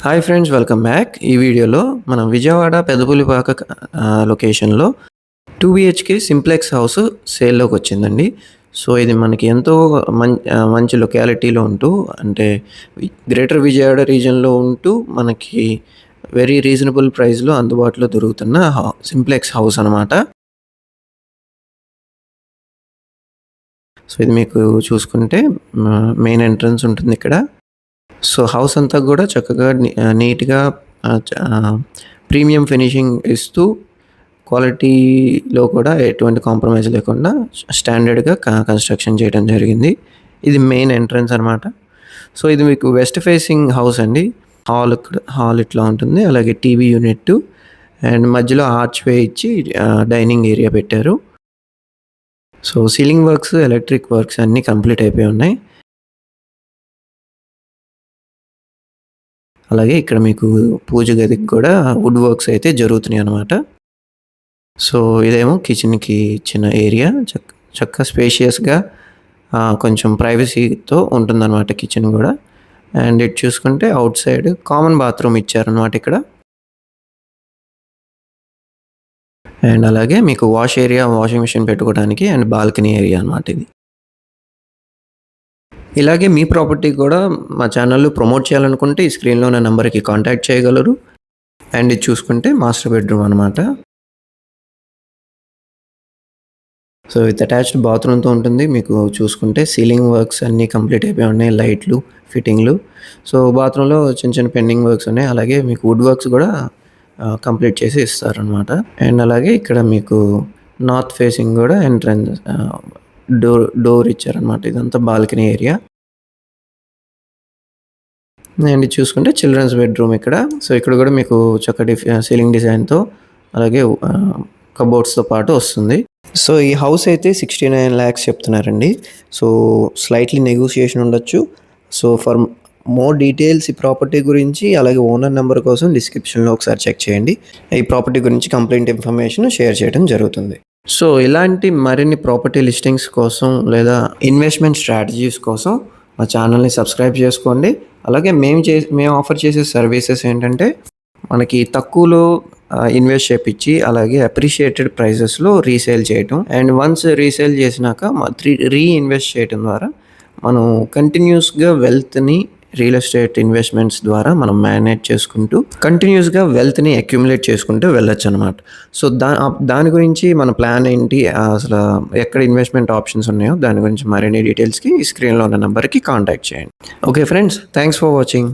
Hi friends, welcome back. ఈ వీడియోలో మనం విజయవాడ పెదపులిపాక లొకేషన్లో 2 BHK సింప్లెక్స్ హౌస్ సేల్లోకి వచ్చిందండి. సో ఇది మనకి ఎంతో మంచి లొకాలిటీలో ఉంటూ, అంటే గ్రేటర్ విజయవాడ రీజియన్లో ఉంటూ మనకి వెరీ రీజనబుల్ ప్రైస్లో అందుబాటులో దొరుకుతున్న సింప్లెక్స్ హౌస్ అనమాట. సో ఇది మీకు చూసుకుంటే మెయిన్ ఎంట్రన్స్ ఉంటుంది ఇక్కడ. సో హౌస్ అంతా కూడా చక్కగా నీట్గా ప్రీమియం ఫినిషింగ్ ఇస్తూ, క్వాలిటీలో కూడా ఎటువంటి కాంప్రమైజ్ లేకుండా స్టాండర్డ్గా కన్స్ట్రక్షన్ చేయడం జరిగింది. ఇది మెయిన్ ఎంట్రన్స్ అనమాట. సో ఇది మీకు వెస్ట్ ఫేసింగ్ హౌస్ అండి. హాల్ ఇట్లా ఉంటుంది, అలాగే టీవీ యూనిట్ అండ్ మధ్యలో ఆర్చ్ వే ఇచ్చి డైనింగ్ ఏరియా పెట్టారు. So ceiling works, electric works అన్నీ కంప్లీట్ అయిపోయి ఉన్నాయి. అలాగే ఇక్కడ మీకు పూజ గదికి కూడా వుడ్ వర్క్స్ అయితే జరుగుతున్నాయి అన్నమాట. సో ఇదేమో కిచెన్కి ఇచ్చిన ఏరియా. చక్కగా స్పేషియస్గా కొంచెం ప్రైవసీతో ఉంటుందన్నమాట కిచెన్ కూడా. అండ్ ఇటు చూసుకుంటే అవుట్ సైడ్ కామన్ బాత్రూమ్ ఇచ్చారనమాట ఇక్కడ. అండ్ అలాగే మీకు వాష్ ఏరియా, వాషింగ్ మిషన్ పెట్టుకోవడానికి అండ్ బాల్కనీ ఏరియా అనమాట ఇది. ఇలాగే మీ ప్రాపర్టీ కూడా మా ఛానల్లో ప్రమోట్ చేయాలనుకుంటే ఈ స్క్రీన్లో ఉన్న నెంబర్కి కాంటాక్ట్ చేయగలరు. అండ్ ఇది చూసుకుంటే మాస్టర్ బెడ్రూమ్ అనమాట. సో విత్ అటాచ్డ్ బాత్రూమ్తో ఉంటుంది. మీకు చూసుకుంటే సీలింగ్ వర్క్స్ అన్నీ కంప్లీట్ అయిపోయి ఉన్నాయి, లైట్లు, ఫిట్టింగ్లు. సో బాత్రూంలో చిన్న చిన్న పెండింగ్ వర్క్స్ ఉన్నాయి. అలాగే మీకు వుడ్ వర్క్స్ కూడా కంప్లీట్ చేసి ఇస్తారనమాట. అండ్ అలాగే ఇక్కడ మీకు నార్త్ ఫేసింగ్ కూడా ఎంట్రన్స్ డోర్ ఇచ్చారనమాట. ఇదంతా బాల్కనీ ఏరియా. అండ్ చూసుకుంటే చిల్డ్రన్స్ బెడ్రూమ్ ఇక్కడ. సో ఇక్కడ కూడా మీకు చక్కటి సీలింగ్ డిజైన్తో అలాగే కబోర్డ్స్తో పాటు వస్తుంది. సో ఈ హౌస్ అయితే 69 lakhs చెప్తున్నారండి. సో స్లైట్లీ నెగోషియేషన్ ఉండొచ్చు. సో ఫర్ మోర్ డీటెయిల్స్ ఈ ప్రాపర్టీ గురించి, అలాగే ఓనర్ నెంబర్ కోసం డిస్క్రిప్షన్లో ఒకసారి చెక్ చేయండి. ఈ ప్రాపర్టీ గురించి కంప్లీట్ ఇన్ఫర్మేషన్ షేర్ చేయడం జరుగుతుంది. సో ఇలాంటి మరిన్ని ప్రాపర్టీ లిస్టింగ్స్ కోసం లేదా ఇన్వెస్ట్మెంట్ స్ట్రాటజీస్ కోసం మా ఛానల్ని సబ్స్క్రైబ్ చేసుకోండి. అలాగే మేము ఆఫర్ చేసే సర్వీసెస్ ఏంటంటే, మనకి తక్కువలో ఇన్వెస్ట్ చేయించి అలాగే అప్రిషియేటెడ్ ప్రైజెస్లో రీసేల్ చేయటం. అండ్ వన్స్ రీసేల్ చేసినాక రీఇన్వెస్ట్ చేయడం ద్వారా మనం కంటిన్యూస్గా వెల్త్ని రియల్ ఎస్టేట్ ఇన్వెస్ట్మెంట్స్ ద్వారా మనం మేనేజ్ చేసుకుంటూ కంటిన్యూస్గా వెల్త్ని అక్యుములేట్ చేసుకుంటూ వెళ్ళొచ్చు అనమాట. సో దాని గురించి మన ప్లాన్ ఏంటి, అసలు ఎక్కడ ఇన్వెస్ట్మెంట్ ఆప్షన్స్ ఉన్నాయో దాని గురించి మరిన్ని డీటెయిల్స్కి స్క్రీన్లో ఉన్న నెంబర్కి కాంటాక్ట్ చేయండి. Okay friends, thanks for watching.